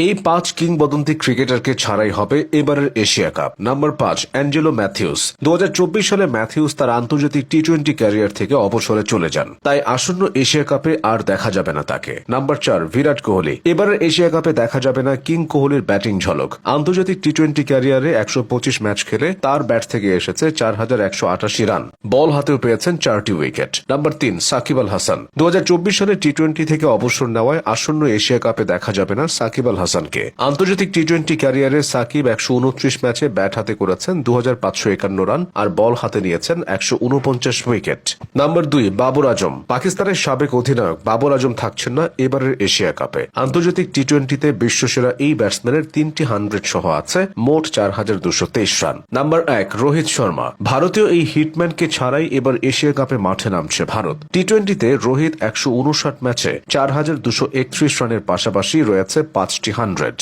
এই 5 কিংবদন্তি ক্রিকেটারকে ছাড়াই হবে এবারের Asia cup. Number 5, Angelo Mathews. 2024 সালে ম্যাথিউস তার আন্তর্জাতিক টি-20 ক্যারিয়ার থেকে অবসরে চলে যান, তাই আসন্ন এশিয়া কাপে আর দেখা যাবে না তাকে। নাম্বার 4, বিরাট কোহলি। এবারের এশিয়া কাপে দেখা যাবে না কিং কোহলির ব্যাটিং ঝলক। আন্তর্জাতিক টি-20 ক্যারিয়ারে 125 ম্যাচ খেলে তার ব্যাট থেকে এসেছে 4188 রান, বল হাতেও পেয়েছেন 4টি উইকেট। নাম্বার 3, সাকিব আল হাসান। 2024 সালে টি-20 থেকে অবসর নেওয়ায় আসন্ন এশিয়া কাপে দেখা যাবে না সাকিব আল হাসানকে। আন্তর্জাতিক টি-20 ক্যারিয়ারে সাকিব 129 ম্যাচে ব্যাট হাতে করেছেন 2551 রান আর বল হাতে নিয়েছেন 149 উইকেট। নাম্বার 2, বাবর আজম। পাকিস্তানের সাবেক অধিনায়ক বাবর আজম থাকছেন না এবারের এশিয়া কাপে। আন্তর্জাতিক টি-20তে বিশ্বসেরা এই ব্যাটসম্যানের 3টি 100 সহ আছে মোট 4223 রান। নাম্বার 1, রোহিত শর্মা। ভারতীয় এই হিটম্যানকে ছাড়াই এবার এশিয়া কাপে মাঠে নামছে ভারত। টি-20তে রোহিত 159 ম্যাচে 4231 রানের পাশাপাশি রয়েছে 5টি 100।